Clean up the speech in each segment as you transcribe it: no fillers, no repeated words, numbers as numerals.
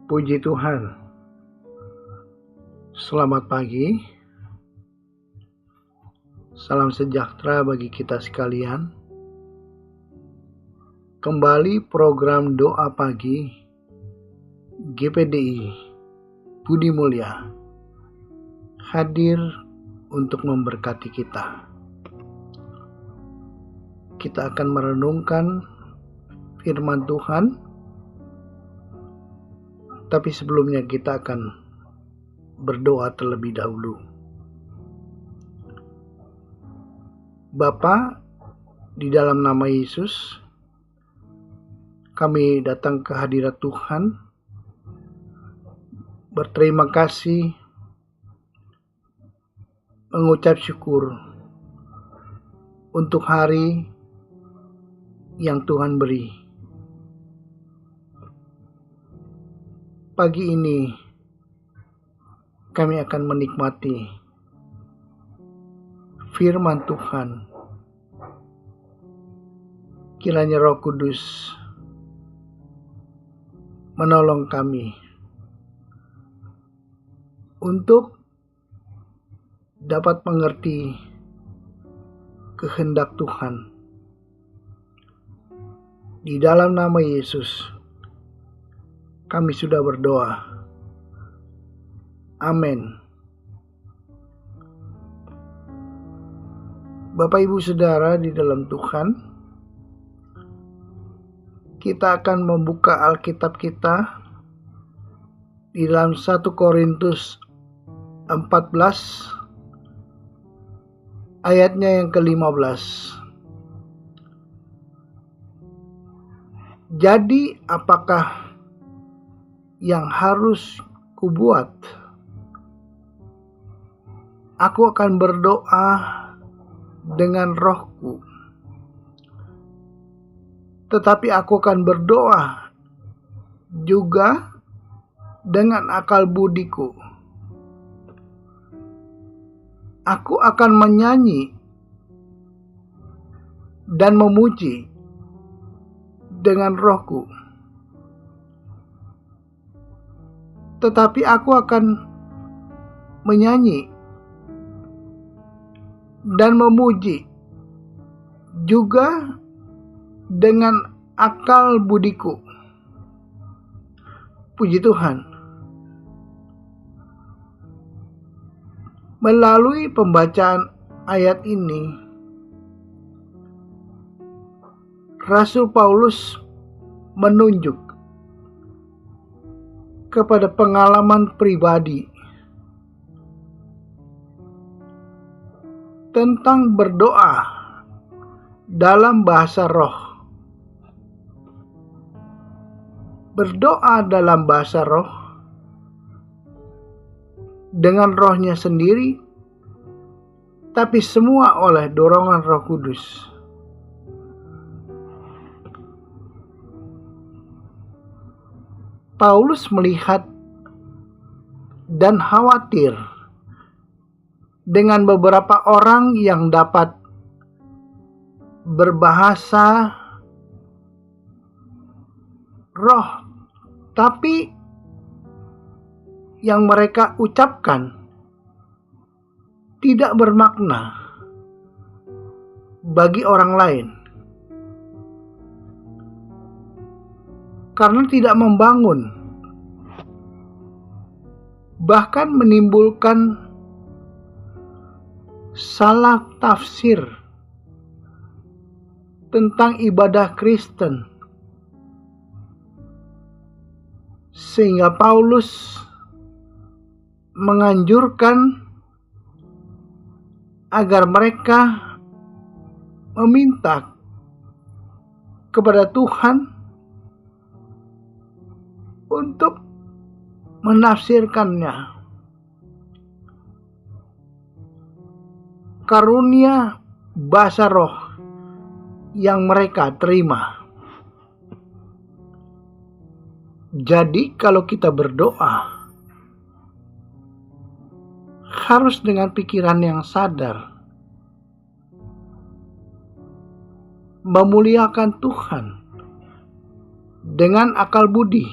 Puji Tuhan. Selamat pagi. Salam sejahtera bagi kita sekalian. Kembali program doa pagi GPDI Budi Mulya hadir untuk memberkati kita. Kita akan merenungkan firman Tuhan, tapi sebelumnya kita akan berdoa terlebih dahulu. Bapa, di dalam nama Yesus, kami datang ke hadirat Tuhan, berterima kasih, mengucap syukur untuk hari yang Tuhan beri. Pagi ini kami akan menikmati firman Tuhan. Kiranya Roh Kudus menolong kami untuk dapat mengerti kehendak Tuhan. Di dalam nama Yesus, kami sudah berdoa. Amin. Bapak Ibu Saudara di dalam Tuhan, kita akan membuka Alkitab kita di dalam 1 Korintus 14 ayatnya yang ke-15. Jadi apakah yang harus kubuat? Aku akan berdoa dengan rohku, tetapi aku akan berdoa juga dengan akal budiku. Aku akan menyanyi dan memuji dengan rohku, tetapi aku akan menyanyi dan memuji juga dengan akal budiku. Puji Tuhan. Melalui pembacaan ayat ini, Rasul Paulus menunjuk kepada pengalaman pribadi tentang berdoa dalam bahasa roh. Berdoa dalam bahasa roh dengan rohnya sendiri, tapi semua oleh dorongan Roh Kudus. Paulus melihat dan khawatir dengan beberapa orang yang dapat berbahasa roh, tapi yang mereka ucapkan tidak bermakna bagi orang lain, karena tidak membangun, bahkan menimbulkan salah tafsir tentang ibadah Kristen, sehingga Paulus menganjurkan agar mereka meminta kepada Tuhan untuk menafsirkannya. Karunia bahasa roh yang mereka terima. Jadi kalau kita berdoa, harus dengan pikiran yang sadar, memuliakan Tuhan dengan akal budi,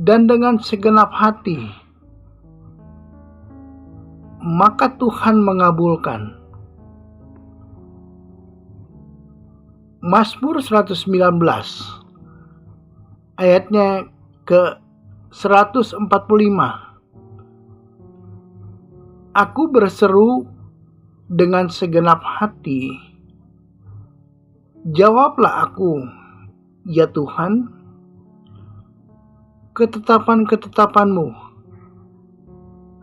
dan dengan segenap hati, maka Tuhan mengabulkan. Mazmur 119 ayatnya ke 145. Aku berseru dengan segenap hati, jawablah aku, ya Tuhan, ketetapan-ketetapan-Mu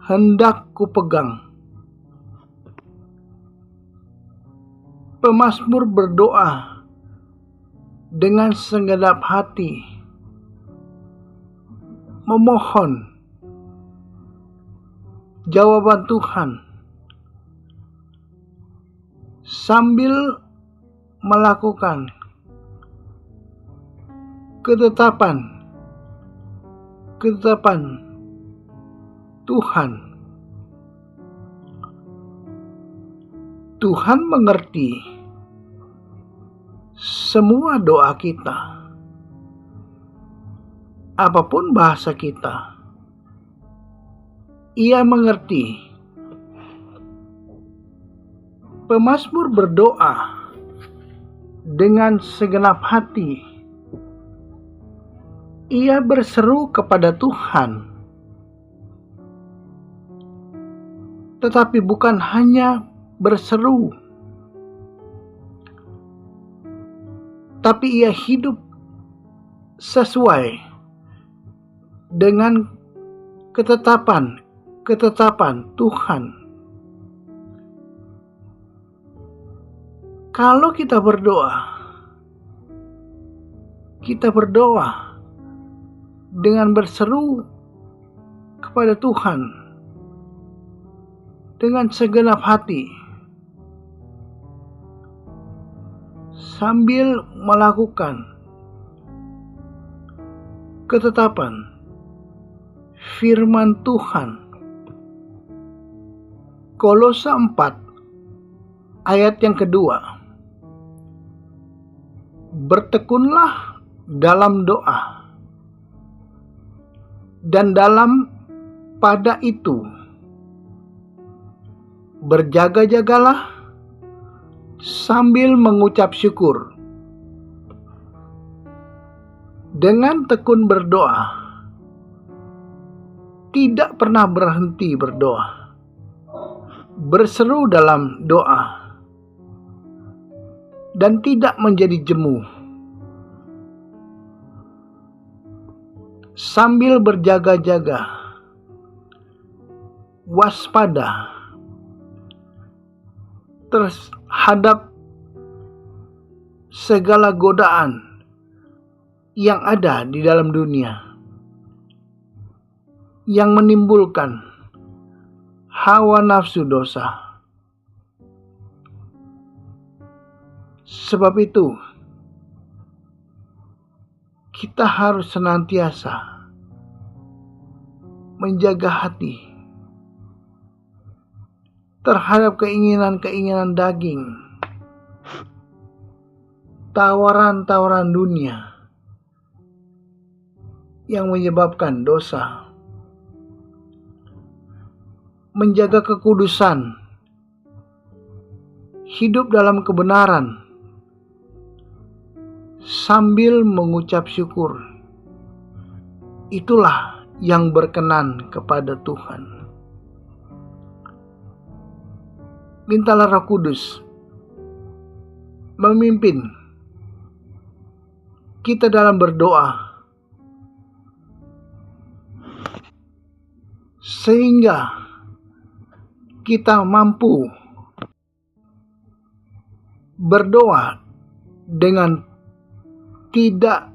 hendak kupegang. Pemazmur berdoa dengan segenap hati, memohon jawaban Tuhan sambil melakukan ketetapan Tuhan. Tuhan mengerti semua doa kita, apapun bahasa kita. Ia mengerti. Pemazmur berdoa dengan segenap hati. Ia berseru kepada Tuhan, tetapi bukan hanya berseru, tapi ia hidup sesuai dengan ketetapan Tuhan. Kalau kita berdoa dengan berseru kepada Tuhan dengan segenap hati, sambil melakukan ketetapan firman Tuhan. Kolose 4 ayat yang kedua. Bertekunlah dalam doa, dan dalam pada itu berjaga-jagalah sambil mengucap syukur. Dengan tekun berdoa, tidak pernah berhenti berdoa, berseru dalam doa, dan tidak menjadi jemu, sambil berjaga-jaga, waspada terhadap segala godaan yang ada di dalam dunia, yang menimbulkan hawa nafsu dosa. Sebab itu, kita harus senantiasa menjaga hati terhadap keinginan-keinginan daging, tawaran-tawaran dunia yang menyebabkan dosa. Menjaga kekudusan, hidup dalam kebenaran, sambil mengucap syukur. Itulah yang berkenan kepada Tuhan. Mintalah Roh Kudus memimpin kita dalam berdoa, sehingga kita mampu berdoa dengan tidak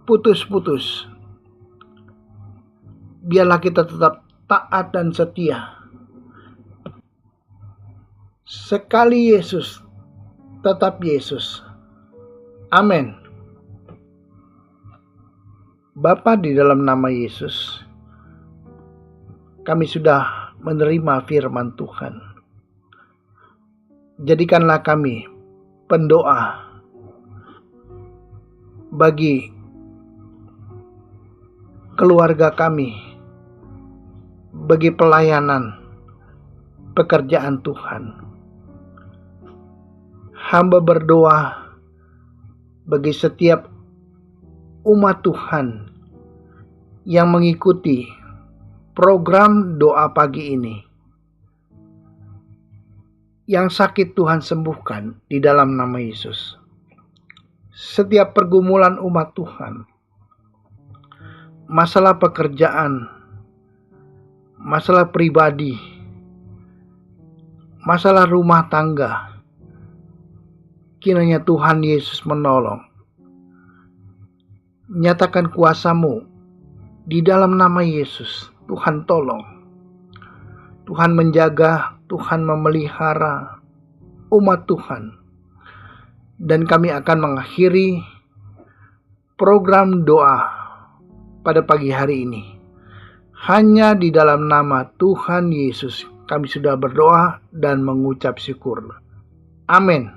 putus-putus. Biarlah kita tetap taat dan setia. Sekali Yesus, tetap Yesus. Amin. Bapa, di dalam nama Yesus, kami sudah menerima firman Tuhan. Jadikanlah kami pendoa bagi keluarga kami bagi pelayanan pekerjaan Tuhan. Hamba berdoa bagi setiap umat Tuhan yang mengikuti program doa pagi ini. Yang sakit Tuhan sembuhkan di dalam nama Yesus. Setiap pergumulan umat Tuhan, masalah pekerjaan, masalah pribadi, masalah rumah tangga, kiranya Tuhan Yesus menolong. Nyatakan kuasa-Mu di dalam nama Yesus. Tuhan tolong. Tuhan menjaga, Tuhan memelihara umat Tuhan. Dan kami akan mengakhiri program doa pada pagi hari ini. Hanya di dalam nama Tuhan Yesus kami sudah berdoa dan mengucap syukur. Amin.